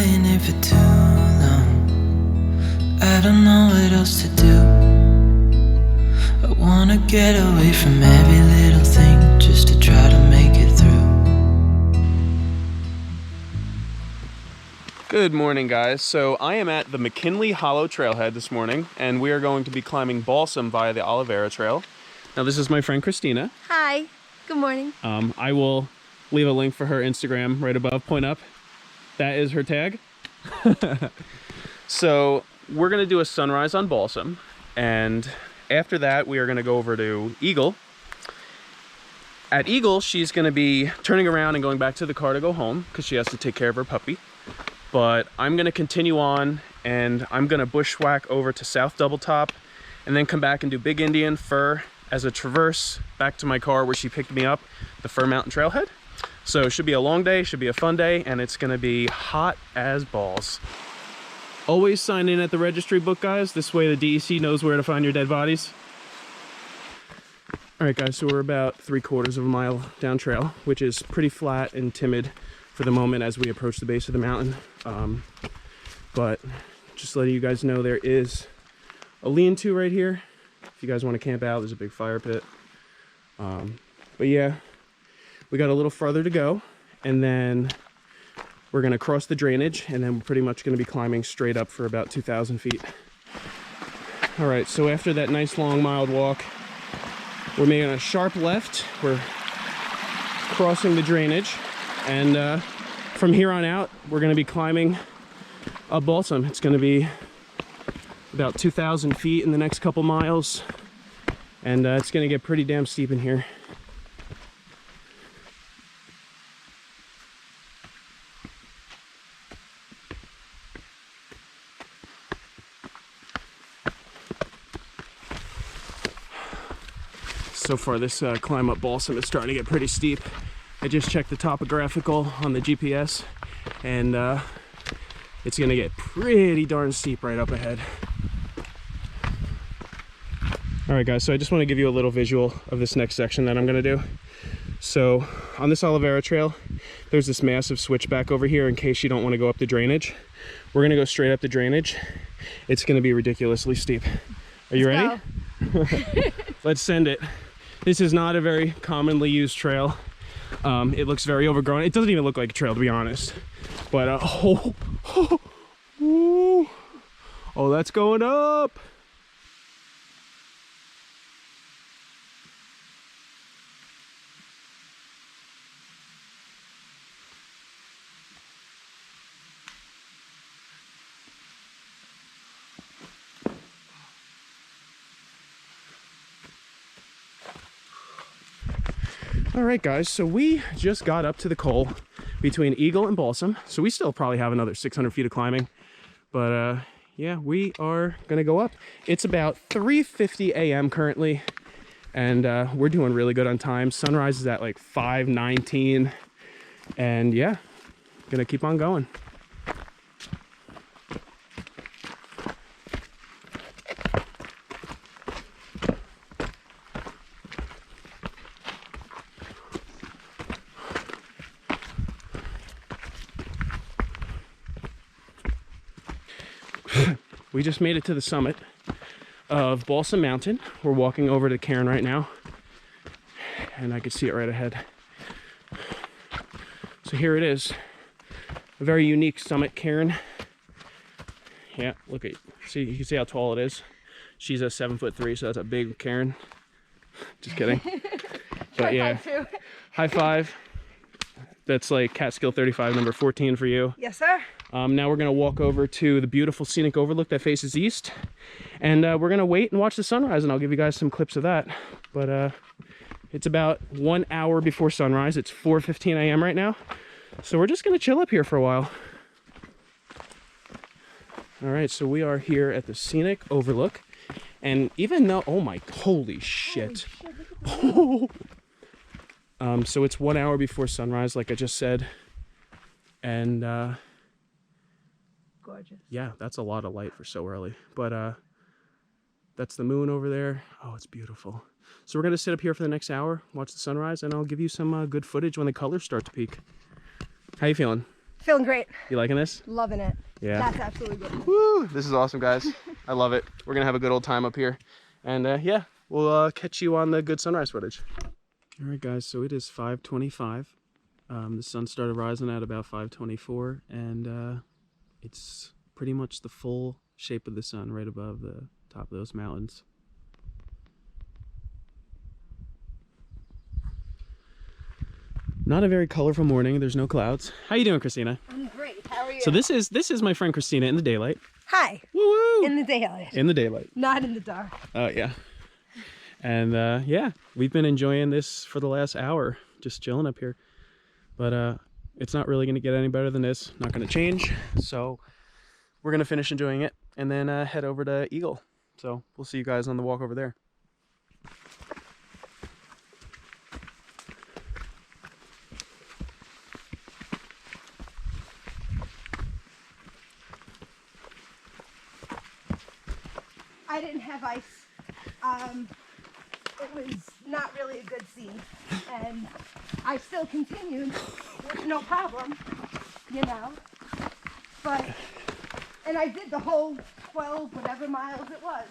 lying here for too long. I don't know what else to do. I wanna get away from every little thing just to try to make it through. Good morning, guys. So I am at the McKinley Hollow trailhead this morning, and we are going to be climbing Balsam via the Oliveira Trail. Now, this is my friend Kristina. Hi. Good morning. I will leave a link for her Instagram right above. Point up. That is her tag. So we're going to do a sunrise on Balsam, and after that we are going to go over to Eagle. At Eagle, she's going to be turning around and going back to the car to go home because she has to take care of her puppy. But I'm going to continue on, and I'm going to bushwhack over to South Doubletop and then come back and do Big Indian, Fir, as a traverse back to my car where she picked me up, the Fir Mountain trailhead. So it should be a long day, should be a fun day, and it's going to be hot as balls. Always sign in at the registry book, guys. This way the DEC knows where to find your dead bodies. All right, guys, so we're about 3/4 of a mile down trail, which is pretty flat and timid for the moment as we approach the base of the mountain. But just letting you guys know, there is a lean-to right here. If you guys want to camp out, there's a big fire pit. But yeah, we got a little farther to go, and then we're going to cross the drainage, and then we're pretty much going to be climbing straight up for about 2,000 feet. All right, so after that nice long mild walk, we're making a sharp left. We're crossing the drainage, and from here on out, we're going to be climbing up Balsam. It's going to be about 2,000 feet in the next couple miles, and it's going to get pretty damn steep in here. So far, this climb up Balsam is starting to get pretty steep. I just checked the topographical on the GPS, and it's going to get pretty darn steep right up ahead. All right, guys, so I just want to give you a little visual of this next section that I'm going to do. So on this Oliveira Trail, there's this massive switchback over here in case you don't want to go up the drainage. We're going to go straight up the drainage. It's going to be ridiculously steep. Are you ready? Let's send it. This is not a very commonly used trail. It looks very overgrown. It doesn't even look like a trail, to be honest. But oh, that's going up. All right, guys, so we just got up to the col between Eagle and Balsam, so we still probably have another 600 feet of climbing. But yeah, we are gonna go up. It's about 3:50 a.m. currently, and we're doing really good on time. Sunrise is at like 5:19, and yeah, gonna keep on going. We just made it to the summit of Balsam Mountain. We're walking over to Cairn right now, and I can see it right ahead. So here it is, a very unique summit, Cairn. Yeah, look at, see, you can see how tall it is. She's a 7'3", so that's a big Cairn. Just kidding. But yeah, high five. That's like Catskill 35, number 14 for you. Yes, sir. Now we're gonna walk over to the beautiful scenic overlook that faces east, and we're gonna wait and watch the sunrise, and I'll give you guys some clips of that. But it's about 1 hour before sunrise. It's 4:15 a.m. right now, so we're just gonna chill up here for a while. All right, so we are here at the scenic overlook, and even though, oh my, holy shit. So it's 1 hour before sunrise, like I just said, and Gorgeous. Yeah, that's a lot of light for so early. But that's the moon over there. Oh, it's beautiful. So we're gonna sit up here for the next hour, watch the sunrise, and I'll give you some good footage when the colors start to peak. How you feeling? Feeling great. You liking this? Loving it. Yeah. That's absolutely good. Woo! This is awesome, guys. I love it. We're gonna have a good old time up here. And yeah, we'll catch you on the good sunrise footage. All right, guys, so it is 5:25. The sun started rising at about 5:24, and it's pretty much the full shape of the sun right above the top of those mountains. Not a very colorful morning. There's no clouds. How you doing, Kristina? I'm great. How are you? So this is my friend Kristina in the daylight. Hi. Woo-woo! In the daylight. In the daylight. Not in the dark. Oh, yeah. And yeah, we've been enjoying this for the last hour, just chilling up here. But it's not really going to get any better than this. Not going to change. So we're going to finish enjoying it and then head over to Eagle. So we'll see you guys on the walk over there. I didn't have ice. It was not really a good scene, and I still continued with no problem, you know. But, and I did the whole 12 whatever miles it was.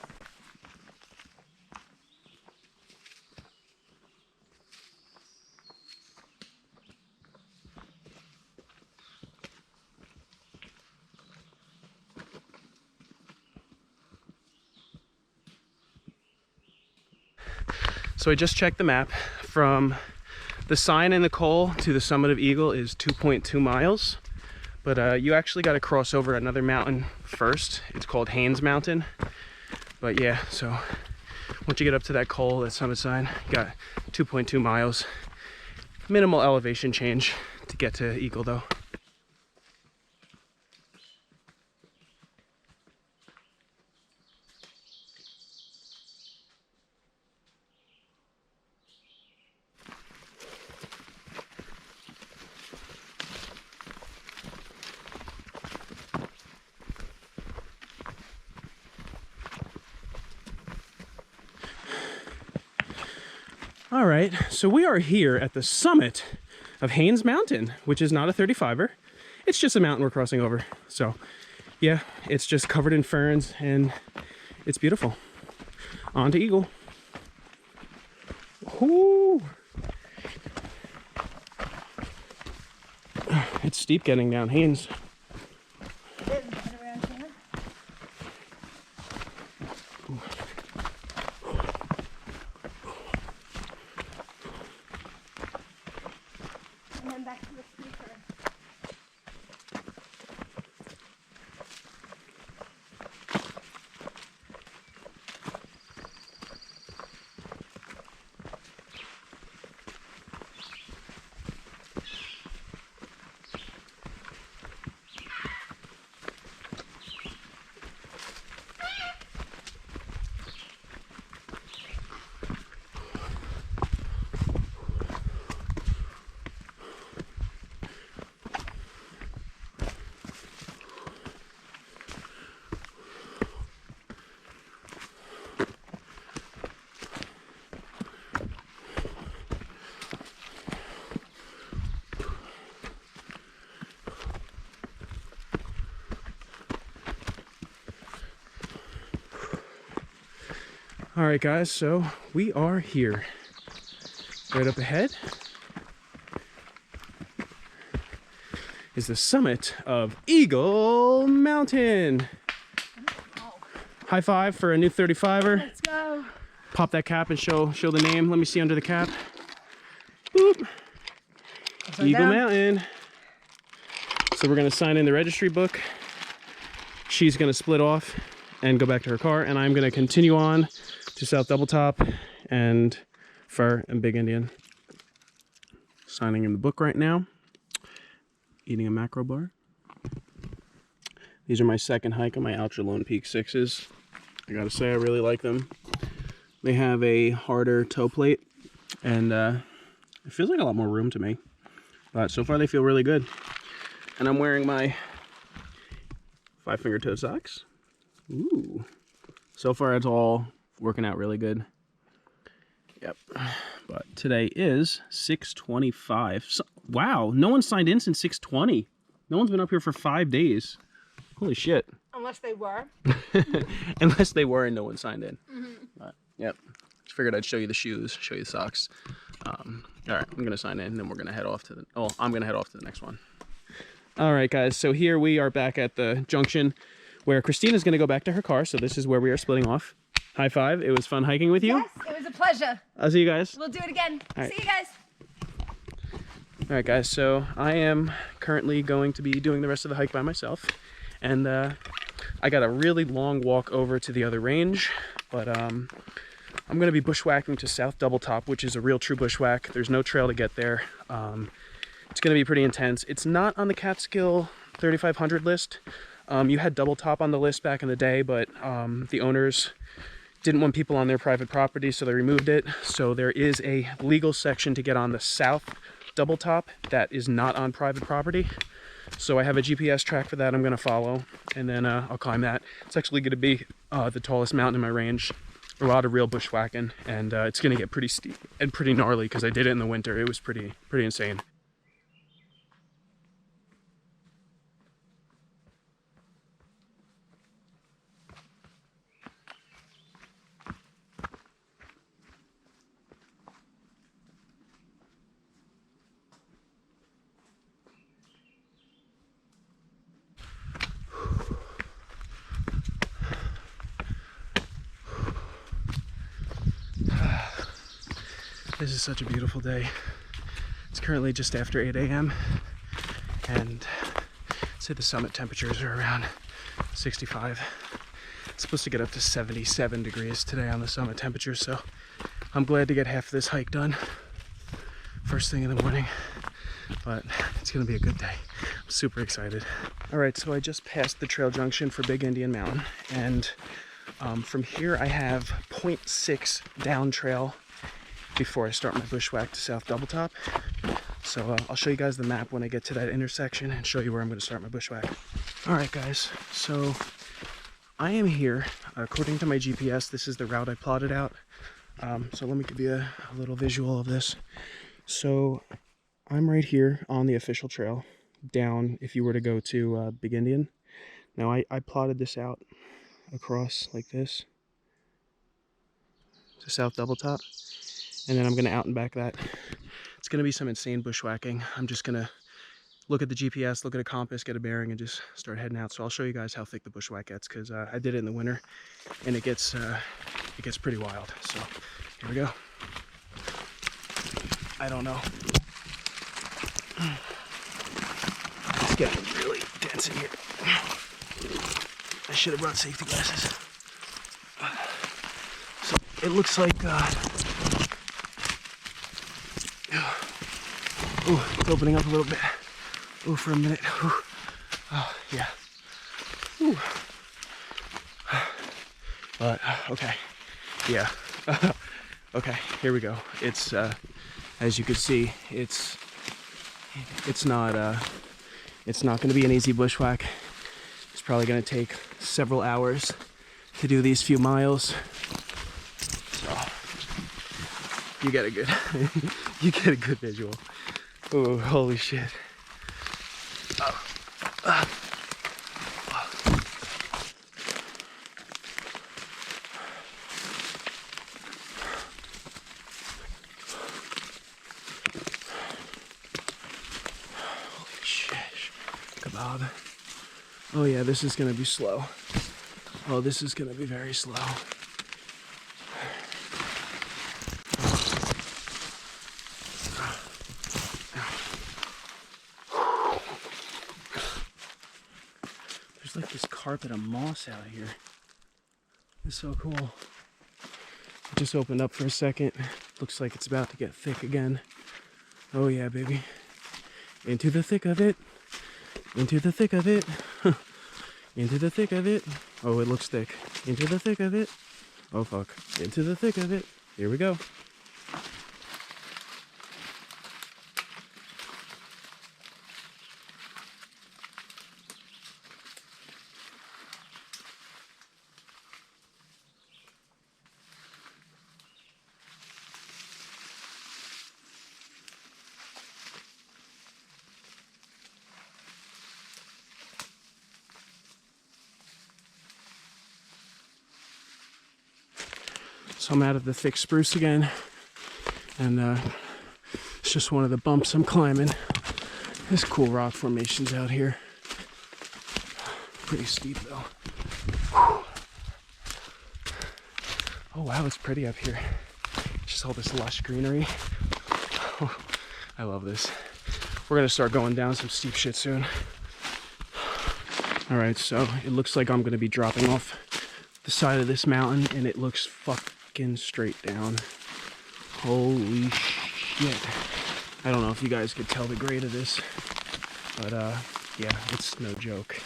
So I just checked the map. From the sign in the Col to the summit of Eagle is 2.2 miles. But you actually got to cross over another mountain first. It's called Haynes Mountain. But yeah, so once you get up to that Col, that summit sign, you got 2.2 miles. Minimal elevation change to get to Eagle though. All right, so we are here at the summit of Haynes Mountain, which is not a 35er. It's just a mountain we're crossing over. So yeah, it's just covered in ferns and it's beautiful. On to Eagle. Whoo! It's steep getting down Haynes. All right, guys, so we are here. Right up ahead is the summit of Eagle Mountain. High five for a new 35er. Let's go. Pop that cap and show the name. Let me see under the cap. Boop. Eagle Mountain. So we're gonna sign in the registry book. She's gonna split off and go back to her car, and I'm gonna continue on to South Doubletop and Fir and Big Indian. Signing in the book right now. Eating a macro bar. These are my second hike on my Ultra Lone Peak 6s. I gotta say, I really like them. They have a harder toe plate, and it feels like a lot more room to me. But so far they feel really good. And I'm wearing my 5-finger toe socks. Ooh. So far it's all working out really good. Yep. But today is 6:25. So, wow, no one signed in since 6:20. No one's been up here for 5 days. Holy shit. Unless they were. Unless they were and no one signed in. But, yep. Just figured I'd show you the shoes, show you the socks. All right, I'm going to sign in, and then we're going to head off to the... Oh, I'm going to head off to the next one. All right, guys. So here we are back at the junction where Kristina's going to go back to her car. So this is where we are splitting off. High five. It was fun hiking with you. Yes, it was a pleasure. I'll see you guys. We'll do it again. Right. See you guys. All right, guys. So I am currently going to be doing the rest of the hike by myself. And I got a really long walk over to the other range. But I'm going to be bushwhacking to South Doubletop, which is a real true bushwhack. There's no trail to get there. It's going to be pretty intense. It's not on the Catskill 3500 list. You had Doubletop on the list back in the day, but the owners didn't want people on their private property, so they removed it. So there is a legal section to get on the South Doubletop that is not on private property. So I have a GPS track for that I'm going to follow, and then I'll climb that. It's actually going to be the tallest mountain in my range. A lot of real bushwhacking, and it's going to get pretty steep and pretty gnarly because I did it in the winter. It was pretty insane. This is such a beautiful day. It's currently just after 8 a.m. and I'd say the summit temperatures are around 65. It's supposed to get up to 77 degrees today on the summit temperature, so I'm glad to get half of this hike done first thing in the morning, but it's gonna be a good day. I'm super excited. All right, so I just passed the trail junction for Big Indian Mountain, and from here I have 0.6 down trail before I start my bushwhack to South Doubletop. So I'll show you guys the map when I get to that intersection and show you where I'm going to start my bushwhack. All right, guys, so I am here. According to my GPS, this is the route I plotted out. So let me give you a little visual of this. So I'm right here on the official trail down if you were to go to Big Indian. Now I plotted this out across like this to South Doubletop. And then I'm going to out and back that. It's going to be some insane bushwhacking. I'm just going to look at the GPS, look at a compass, get a bearing, and just start heading out. So I'll show you guys how thick the bushwhack gets, because I did it in the winter, and it gets pretty wild. So here we go. I don't know. It's getting really dense in here. I should have brought safety glasses. So it looks like ooh, it's opening up a little bit. Ooh, for a minute. Ooh. Oh, yeah. Ooh. But, okay. Yeah. Okay, here we go. It's, as you can see, it's not going to be an easy bushwhack. It's probably going to take several hours to do these few miles. So, you get a good, you get a good visual. Oh, holy shit. Holy shit. Kebab. Oh yeah, this is gonna be slow. Oh, this is gonna be very slow. There's like this carpet of moss out here. It's so cool. It just opened up for a second. Looks like it's about to get thick again. Oh yeah, baby. Into the thick of it. Into the thick of it. Into the thick of it. Oh, it looks thick. Into the thick of it. Oh fuck. Into the thick of it. Here we go. So I'm out of the thick spruce again, and it's just one of the bumps I'm climbing. There's cool rock formations out here. Pretty steep though. Oh wow, it's pretty up here. Just all this lush greenery. I love this. We're gonna start going down some steep shit soon. Alright, so it looks like I'm gonna be dropping off the side of this mountain, and it looks fucking straight down. Holy shit. I don't know if you guys could tell the grade of this, but yeah, it's no joke.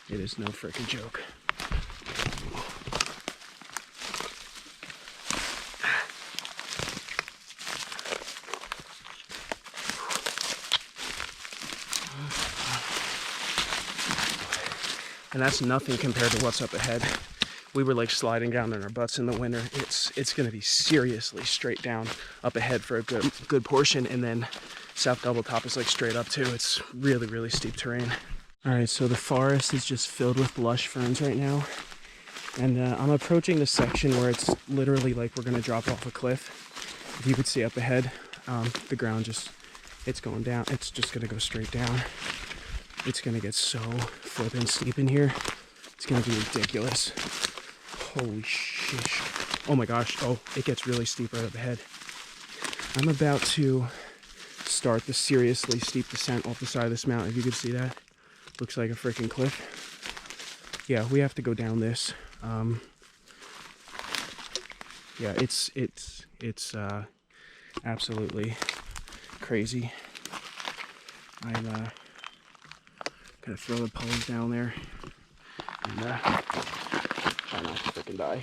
It is no freaking joke. And that's nothing compared to what's up ahead. We were like sliding down on our butts in the winter. It's gonna be seriously straight down up ahead for a good portion, and then South Doubletop is like straight up too. It's really, really steep terrain. All right, so the forest is just filled with lush ferns right now. And I'm approaching the section where it's literally like we're gonna drop off a cliff. If you could see up ahead, the ground it's going down. It's just gonna go straight down. It's gonna get so flippin' steep in here. It's gonna be ridiculous. Holy shish. Oh my gosh, oh, it gets really steep right up ahead. I'm about to start the seriously steep descent off the side of this mountain. If you could see that. Looks like a freaking cliff. Yeah, we have to go down this. Yeah, it's absolutely crazy. I'm gonna throw the poles down there and try not to freaking die.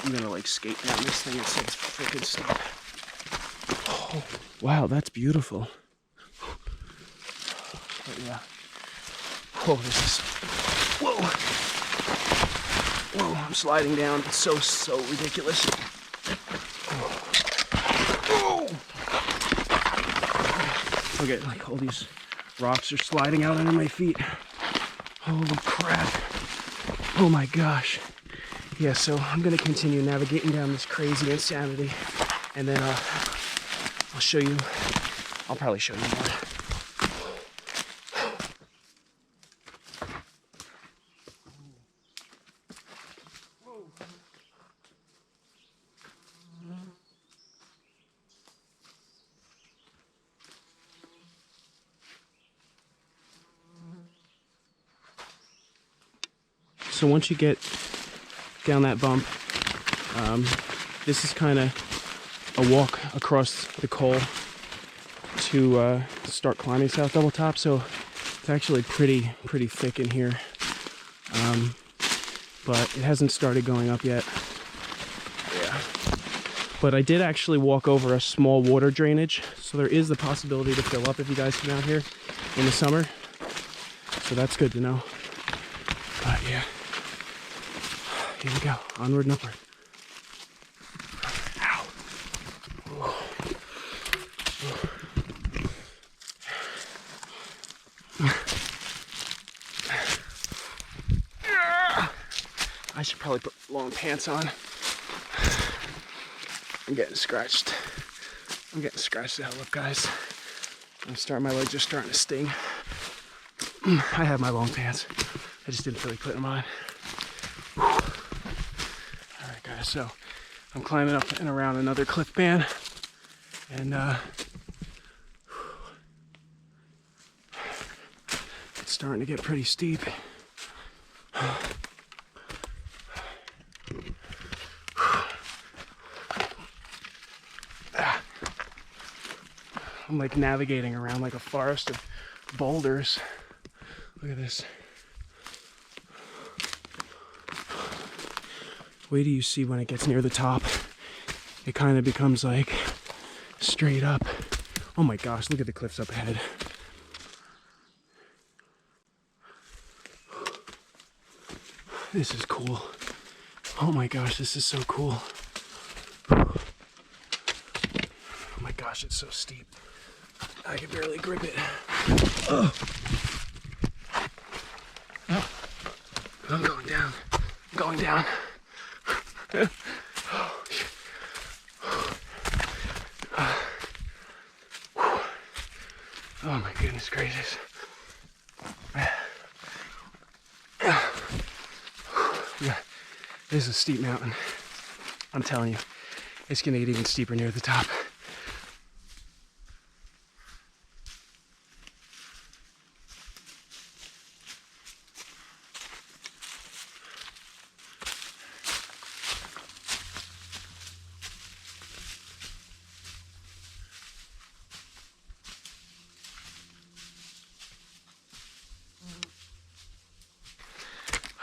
I'm gonna like skate down this thing. It's so freaking steep. Oh, wow, that's beautiful. But yeah. Whoa, this is. Whoa. Whoa, I'm sliding down. It's so ridiculous. Whoa. Look at like all these rocks are sliding out under my feet. Holy crap. Oh my gosh. Yeah, so I'm gonna continue navigating down this crazy insanity, and then I'll show you. I'll probably show you more. So once you get down that bump, this is kind of a walk across the coal to start climbing South Doubletop. So it's actually pretty thick in here, but it hasn't started going up yet. Yeah, but I did actually walk over a small water drainage, so there is the possibility to fill up if you guys come out here in the summer. So that's good to know. But yeah. Here we go, onward and upward. Ow. I should probably put long pants on. I'm getting scratched. I'm getting scratched the hell up, guys. My legs are starting to sting. I have my long pants. I just didn't feel like putting them on. Alright guys, so I'm climbing up and around another cliff band, and it's starting to get pretty steep. I'm like navigating around like a forest of boulders. Look at this. Wait till you see when it gets near the top. It kind of becomes like straight up. Oh my gosh, look at the cliffs up ahead. This is cool. Oh my gosh, this is so cool. gosh, it's so steep. I can barely grip it. Oh. I'm going down. I'm going down. Oh my goodness gracious. Yeah, this is a steep mountain. I'm telling you, it's gonna get even steeper near the top.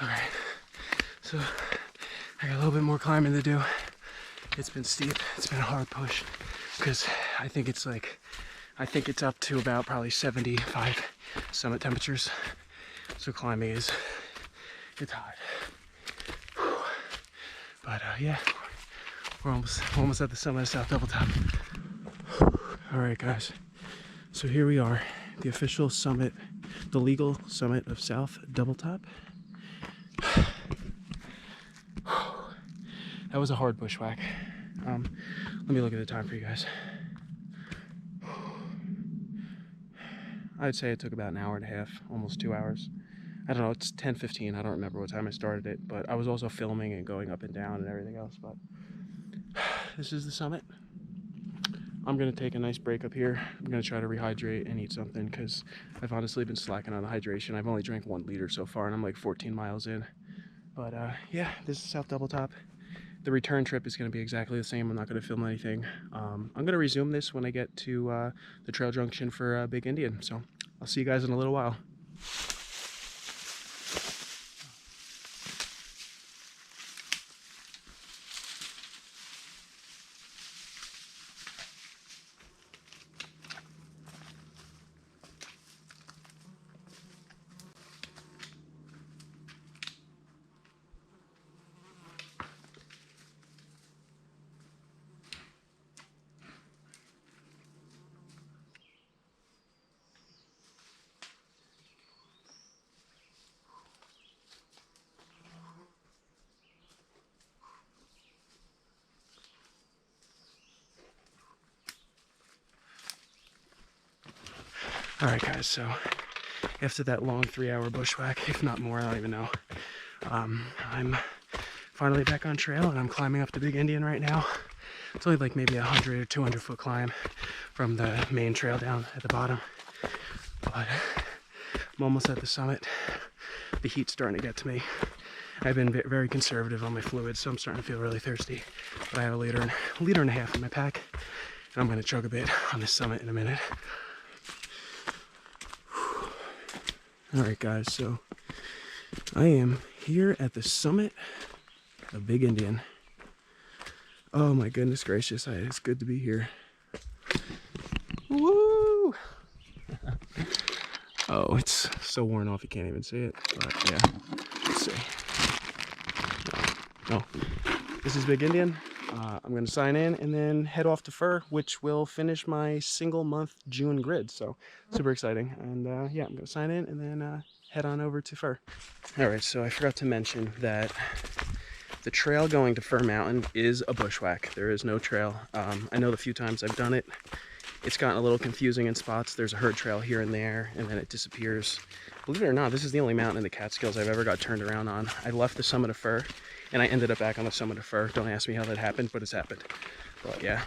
Alright, so I got a little bit more climbing to do. It's been steep, it's been a hard push, because I think it's up to about probably 75 summit temperatures. So climbing it's hot. But yeah, we're almost at the summit of South Doubletop. Alright guys, so here we are, the official summit, the legal summit of South Doubletop. That was a hard bushwhack. Let me look at the time for you guys. I'd say it took about an hour and a half, almost 2 hours. I don't know, it's 10:15. I don't remember what time I started it, but I was also filming and going up and down and everything else. But this is the summit. I'm gonna take a nice break up here. I'm gonna try to rehydrate and eat something because I've honestly been slacking on the hydration. I've only drank 1 liter so far and I'm like 14 miles in. But yeah, this is South Doubletop. The return trip is going to be exactly the same. I'm not going to film anything. I'm going to resume this when I get to the trail junction for Big Indian. So I'll see you guys in a little while. Alright guys, so after that long 3-hour bushwhack, if not more, I don't even know, I'm finally back on trail and I'm climbing up the Big Indian right now. It's only like maybe 100 or 200 foot climb from the main trail down at the bottom, but I'm almost at the summit. The heat's starting to get to me. I've been very conservative on my fluids, so I'm starting to feel really thirsty, but I have a liter and a half in my pack, and I'm going to chug a bit on this summit in a minute. Alright guys, so I am here at the summit of Big Indian. Oh my goodness gracious, it's good to be here. Woo! Oh, it's so worn off you can't even see it, but yeah, let's see. Oh, this is Big Indian. I'm going to sign in and then head off to Fir, which will finish my single month June grid. So super exciting. And yeah, I'm going to sign in and then head on over to Fir. All right, so I forgot to mention that the trail going to Fir Mountain is a bushwhack. There is no trail. I know the few times I've done it, it's gotten a little confusing in spots. There's a herd trail here and there, and then it disappears. Believe it or not, this is the only mountain in the Catskills I've ever got turned around on. I left the summit of Fir, and I ended up back on the summit of Fir. Don't ask me how that happened, but it's happened. But yeah,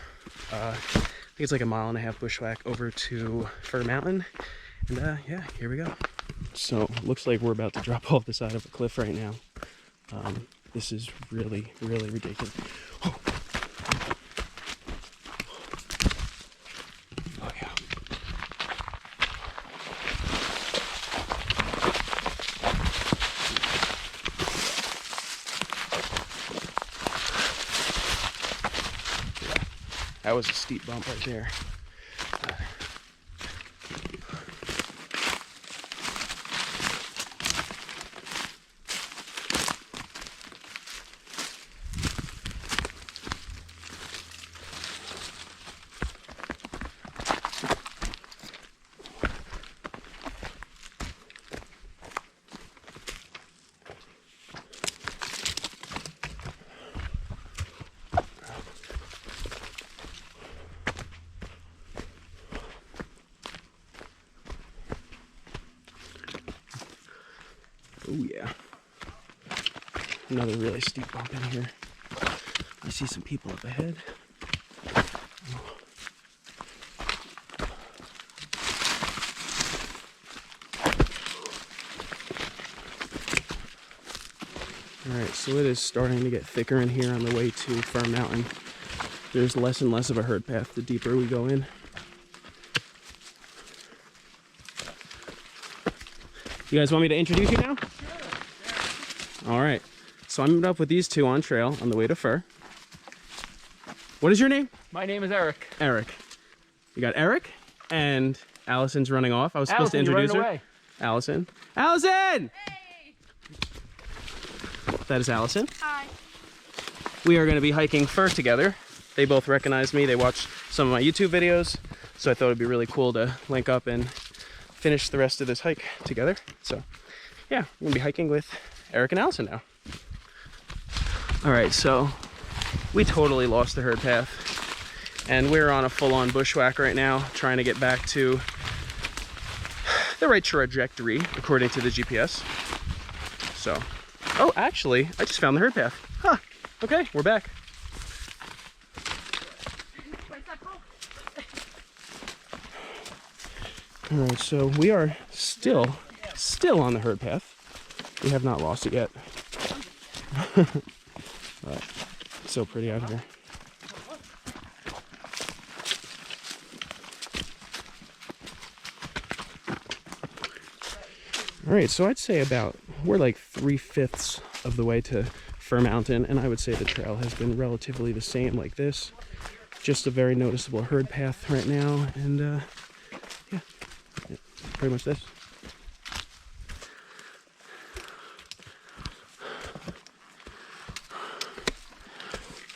I think it's like a 1.5 mile bushwhack over to Fir Mountain. And yeah, here we go. So looks like we're about to drop off the side of a cliff right now. This is really, really ridiculous. Oh. Oh yeah. That was a steep bump right there. yeah. Another really steep bump in here. I see some people up ahead. Alright, so it is starting to get thicker in here on the way to Fir Mountain. There's less and less of a herd path the deeper we go in. You guys want me to introduce you now? Sure. Alright, so I'm up with these two on trail on the way to Fir. What is your name? My name is Eric. Eric. You got Eric and Allison's running off. I was supposed to introduce her. Away. Allison. Allison! Hey! That is Allison. Hi. We are going to be hiking Fir together. They both recognize me. They watched some of my YouTube videos, so I thought it'd be really cool to link up and finish the rest of this hike together. So yeah, we're going to be hiking with Eric and Allison now. All right, so we totally lost the herd path, and we're on a full-on bushwhack right now, trying to get back to the right trajectory according to the GPS. So, oh, actually, I just found the herd path. Huh, okay, we're back. All right, so we are still on the herd path. We have not lost it yet. But it's so pretty out here. All right, so I'd say we're like 3/5 of the way to Fir Mountain, and I would say the trail has been relatively the same like this. Just a very noticeable herd path right now, and yeah, pretty much this.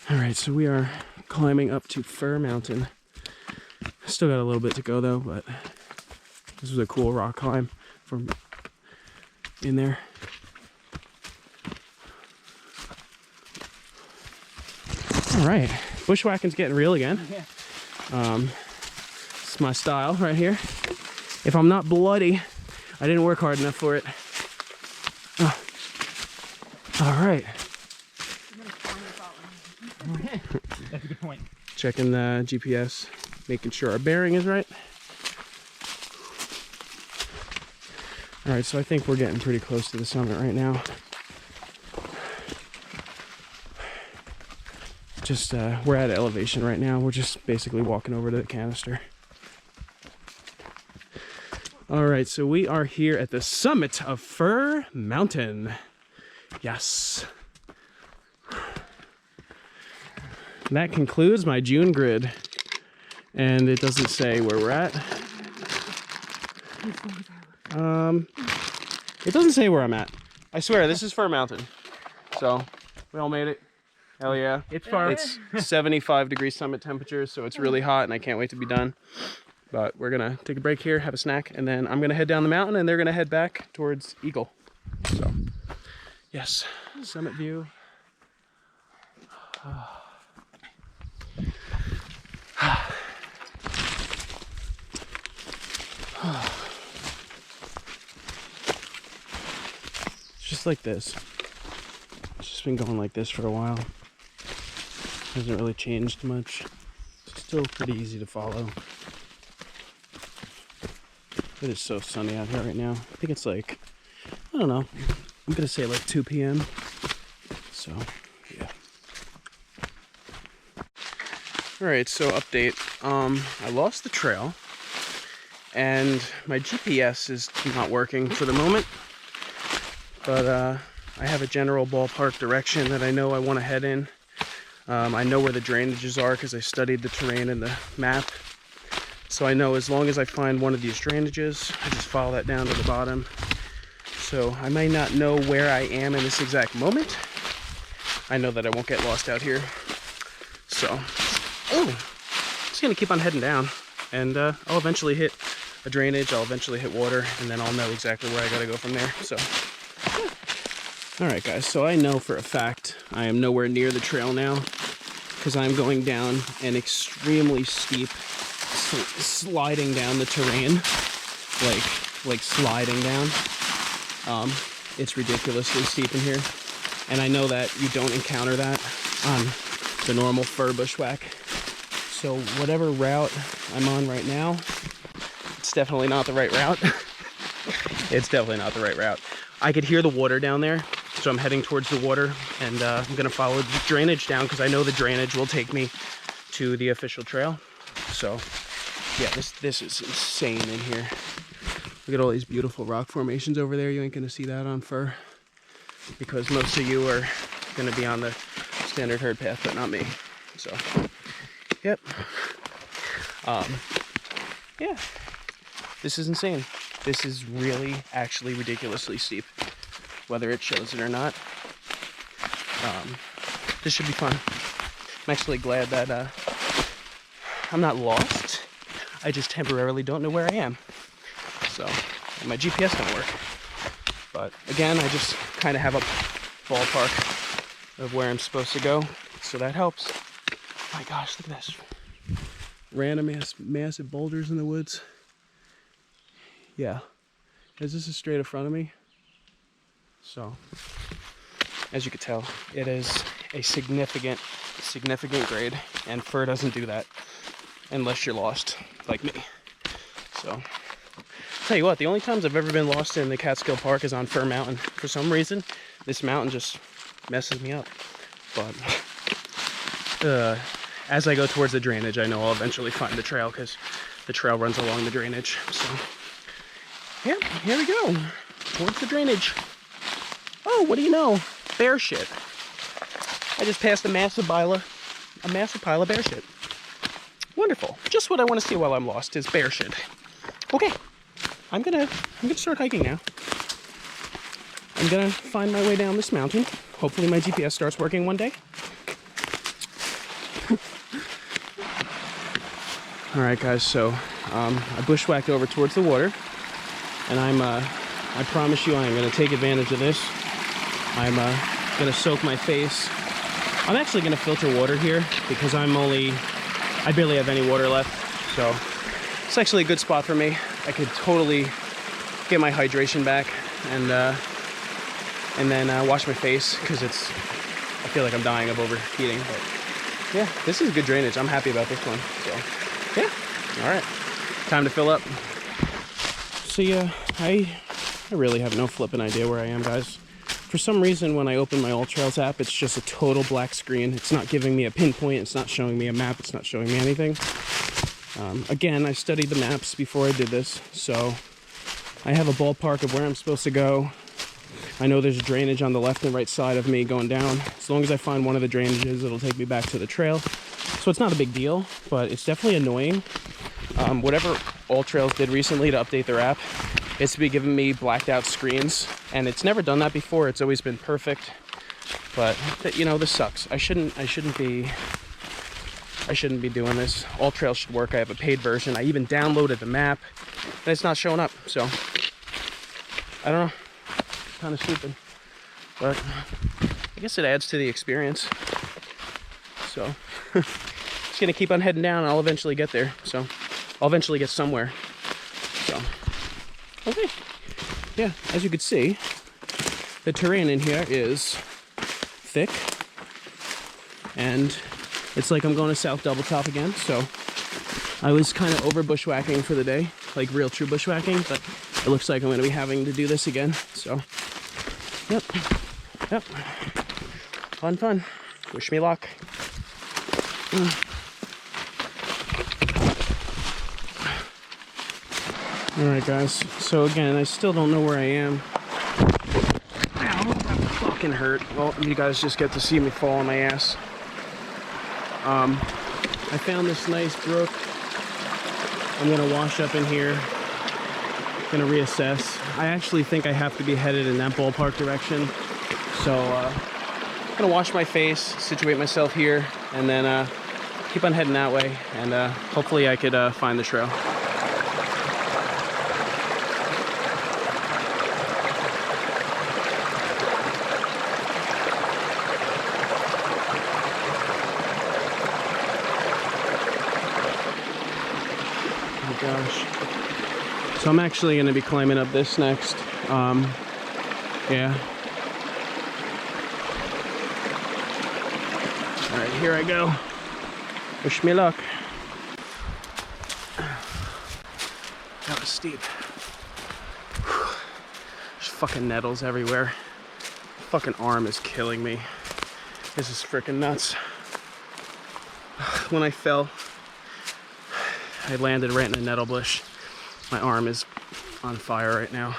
All right, so we are climbing up to Fir Mountain. Still got a little bit to go though, but this was a cool rock climb from in there. All right, bushwhacking's getting real again. It's my style right here. If I'm not bloody, I didn't work hard enough for it. All right. That's a good point. Checking the GPS, making sure our bearing is right. All right, so I think we're getting pretty close to the summit right now. Just, we're at elevation right now. We're just basically walking over to the canister. All right, so we are here at the summit of Fir Mountain. Yes. And that concludes my June grid. And it doesn't say where we're at. It doesn't say where I'm at. I swear, this is Fir Mountain. So, we all made it. Hell yeah. It's far. It's 75 degree summit temperature, so it's really hot and I can't wait to be done. But we're gonna take a break here, have a snack, and then I'm gonna head down the mountain and they're gonna head back towards Eagle. So, yes, summit view. It's just like this. It's just been going like this for a while. Hasn't really changed much. It's still pretty easy to follow. It is so sunny out here right now. I think it's like, I don't know, I'm gonna say like 2 p.m. So, yeah. Alright, so update. I lost the trail and my GPS is not working for the moment. But I have a general ballpark direction that I know I want to head in. I know where the drainages are because I studied the terrain in the map. So I know as long as I find one of these drainages, I just follow that down to the bottom. So I may not know where I am in this exact moment. I know that I won't get lost out here. So, just gonna keep on heading down. And I'll eventually hit a drainage, I'll eventually hit water, and then I'll know exactly where I gotta go from there. So, alright guys, so I know for a fact I am nowhere near the trail now because I'm going down an extremely steep, sliding down the terrain, like sliding down. It's ridiculously steep in here. And I know that you don't encounter that on the normal fir bushwhack. So whatever route I'm on right now, it's definitely not the right route. It's definitely not the right route. I could hear the water down there, so I'm heading towards the water, and I'm gonna follow the drainage down because I know the drainage will take me to the official trail. So yeah, this is insane in here. Look at all these beautiful rock formations over there. You ain't gonna see that on fir because most of you are gonna be on the standard herd path, but not me. So yep. Yeah, this is insane. This is really actually ridiculously steep, whether it shows it or not. This should be fun. I'm actually glad that I'm not lost. I just temporarily don't know where I am. So, and my GPS don't work. But again, I just kind of have a ballpark of where I'm supposed to go, so that helps. Oh my gosh, look at this. Random massive boulders in the woods. Yeah, this is straight in front of me. So, as you can tell, it is a significant grade, and fir doesn't do that unless you're lost, like me. So, tell you what, the only times I've ever been lost in the Catskill Park is on Fir Mountain. For some reason, this mountain just messes me up. But as I go towards the drainage, I know I'll eventually find the trail because the trail runs along the drainage. So, yeah, here we go, towards the drainage. Oh, what do you know? Bear shit. I just passed a massive pile of bear shit. Wonderful. Just what I want to see while I'm lost is bear shit. Okay, I'm gonna start hiking now. I'm gonna find my way down this mountain. Hopefully my GPS starts working one day. All right, guys. So I bushwhacked over towards the water, and I promise you, I am gonna take advantage of this. I'm gonna soak my face. I'm actually gonna filter water here because I barely have any water left. So it's actually a good spot for me. I could totally get my hydration back and then wash my face because I feel like I'm dying of overheating. But yeah, this is good drainage. I'm happy about this one. So yeah, all right, time to fill up. So yeah, I really have no flipping idea where I am, guys. For some reason, when I open my All Trails app, it's just a total black screen. It's not giving me a pinpoint. It's not showing me a map. It's not showing me anything. Again, I studied the maps before I did this, so I have a ballpark of where I'm supposed to go. I know there's drainage on the left and right side of me going down. As long as I find one of the drainages, it'll take me back to the trail. So it's not a big deal, but it's definitely annoying. Whatever All Trails did recently to update their app, it's to be giving me blacked out screens, and it's never done that before. It's always been perfect, but you know, this sucks. I shouldn't be doing this. All Trails should work. I have a paid version. I even downloaded the map, and it's not showing up. So I don't know. Kind of stupid, but I guess it adds to the experience. So just gonna keep on heading down, and I'll eventually get there. So I'll eventually get somewhere. So okay, yeah, as you can see, the terrain in here is thick, and it's like I'm going to South Doubletop again. So I was kind of over bushwhacking for the day, like real true bushwhacking, but it looks like I'm going to be having to do this again. So yep, fun. Wish me luck. Alright guys, so again, I still don't know where I am. Ow, that fucking hurt. Well, you guys just get to see me fall on my ass. I found this nice brook. I'm gonna wash up in here. Gonna reassess. I actually think I have to be headed in that ballpark direction. So, I'm gonna wash my face, situate myself here, and then keep on heading that way, and hopefully I could find the trail. Gosh. So I'm actually going to be climbing up this next. Yeah. All right, here I go. Wish me luck. That was steep. There's fucking nettles everywhere. Fucking arm is killing me. This is freaking nuts. When I fell, I landed right in a nettle bush. My arm is on fire right now.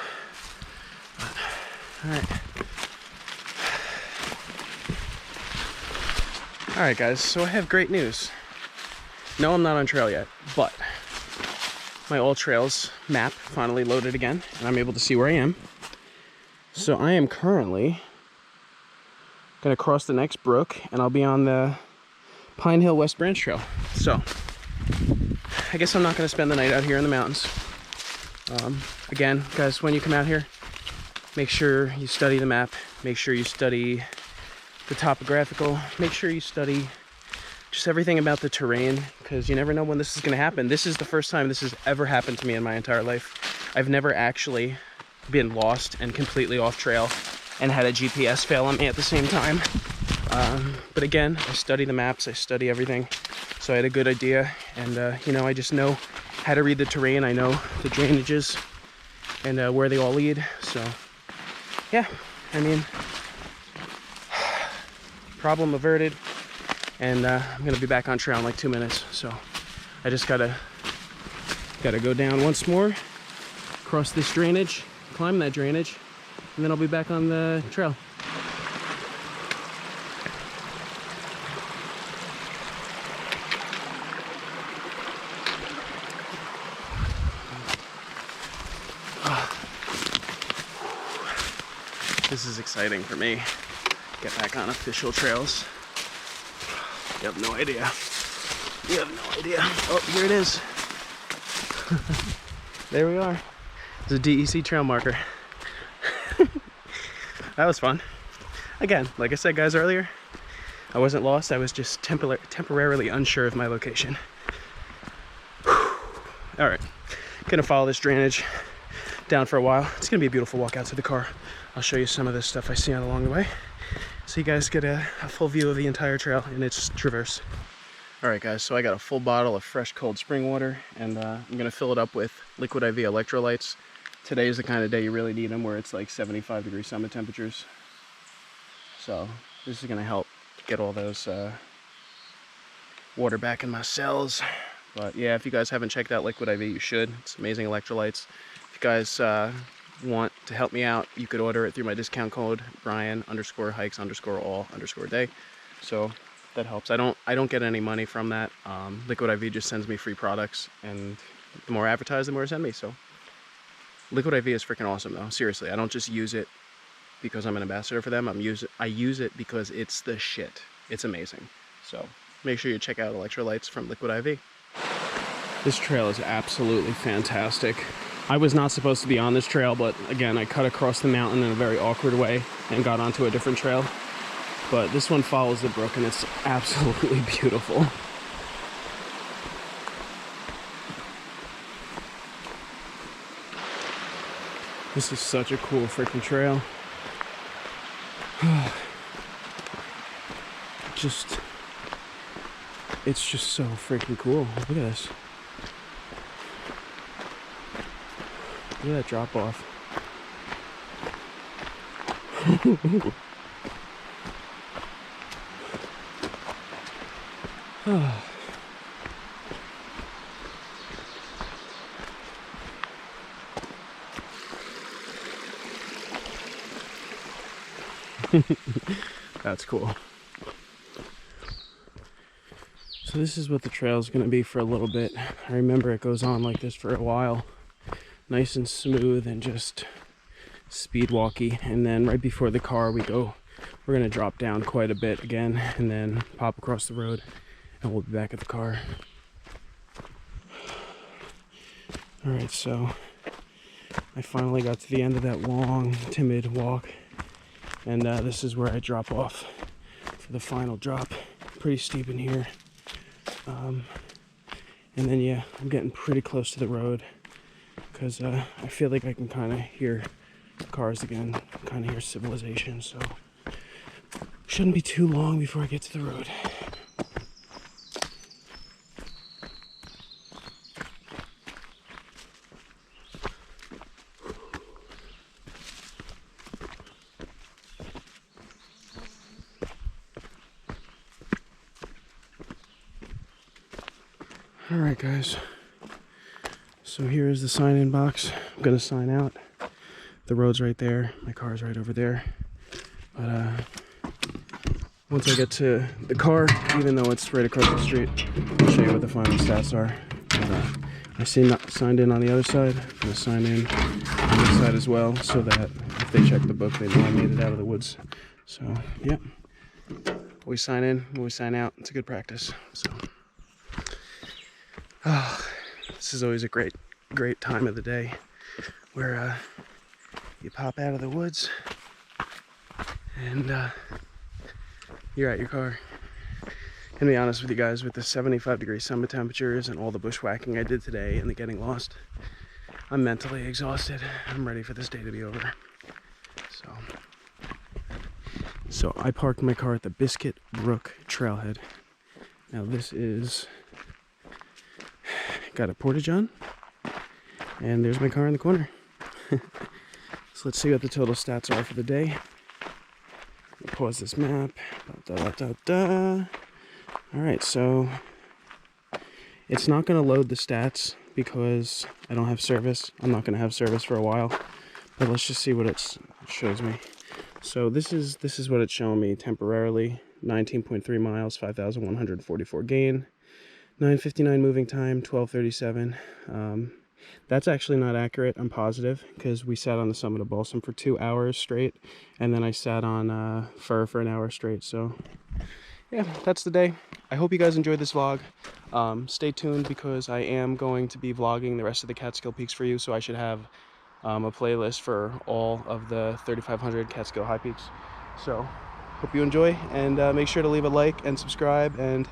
But, all right. All right, guys, so I have great news. No, I'm not on trail yet, but my All Trails map finally loaded again, and I'm able to see where I am. So I am currently gonna cross the next brook, and I'll be on the Pine Hill West Branch Trail. So I guess I'm not gonna spend the night out here in the mountains. Again, guys, when you come out here, make sure you study the map, make sure you study the topographical, make sure you study just everything about the terrain, because you never know when this is going to happen. This is the first time this has ever happened to me in my entire life. I've never actually been lost and completely off trail and had a GPS fail on me at the same time. But again, I study the maps, I study everything, so I had a good idea, and you know, I just know how to read the terrain. I know the drainages and where they all lead. So yeah, I mean, problem averted, and I'm gonna be back on trail in like 2 minutes. So I just gotta go down once more, cross this drainage, climb that drainage, and then I'll be back on the trail. This is exciting for me. Get back on official trails. You have no idea. You have no idea. Oh, here it is. There we are. It's a DEC trail marker. That was fun. Again, like I said, guys, earlier, I wasn't lost. I was just temporarily unsure of my location. All right, gonna follow this drainage down for a while. It's gonna be a beautiful walk out to the car. I'll show you some of this stuff I see on along the way, so you guys get a full view of the entire trail and its traverse. All right, guys, so I got a full bottle of fresh cold spring water, and I'm gonna fill it up with liquid IV electrolytes. Today is the kind of day you really need them, where it's like 75-degree summit temperatures. So this is gonna help get all those water back in my cells. But yeah, if you guys haven't checked out liquid IV, you should. It's amazing electrolytes. If you guys want to help me out, you could order it through my discount code Brian_hikes_all_day. So that helps. I don't get any money from that. Liquid IV just sends me free products, and the more I advertise, the more they send me. So Liquid IV is freaking awesome, though. Seriously, I don't just use it because I'm an ambassador for them. I use it because it's the shit. It's amazing. So make sure you check out electrolytes from Liquid IV. This trail is absolutely fantastic. I was not supposed to be on this trail, but again, I cut across the mountain in a very awkward way and got onto a different trail. But this one follows the brook, and it's absolutely beautiful. This is such a cool freaking trail. It's just so freaking cool. Look at this. Look at that drop off. That's cool. So this is what the trail is going to be for a little bit. I remember it goes on like this for a while. Nice and smooth and just speed walky, and then right before the car we're going to drop down quite a bit again, and then pop across the road, and we'll be back at the car. Alright, so I finally got to the end of that long, timid walk, and this is where I drop off for the final drop. Pretty steep in here. And then yeah, I'm getting pretty close to the road, because I feel like I can kind of hear cars again. Kind of hear civilization, so shouldn't be too long before I get to the road. Alright guys, so here is the sign-in box. I'm gonna sign out. The road's right there, my car's right over there. But once I get to the car, even though it's right across the street, I'll show you what the final stats are. But, I signed in on the other side. I'm gonna sign in on this side as well, so that if they check the book, they know I made it out of the woods. So, yeah. Always sign in, always sign out. It's a good practice. So. Oh, this is always a great time of the day where you pop out of the woods and you're at your car. And to be honest with you guys, with the 75-degree summer temperatures and all the bushwhacking I did today and the getting lost, I'm mentally exhausted. I'm ready for this day to be over. So I parked my car at the Biscuit Brook trailhead. Now this is got a portage on, and there's my car in the corner. So let's see what the total stats are for the day. Pause this map. Alright, so it's not going to load the stats because I don't have service. I'm not going to have service for a while, but let's just see what it shows me. So this is what it's showing me temporarily. 19.3 miles, 5,144 gain. 9:59 moving time, 12:37. That's actually not accurate, I'm positive, because we sat on the summit of Balsam for 2 hours straight, and then I sat on Fir for an hour straight. So yeah, that's the day. I hope you guys enjoyed this vlog. Stay tuned, because I am going to be vlogging the rest of the Catskill peaks for you, so I should have a playlist for all of the 3,500 Catskill high peaks. So hope you enjoy, and make sure to leave a like and subscribe, and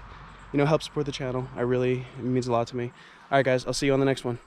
help support the channel. It means a lot to me. All right guys, I'll see you on the next one.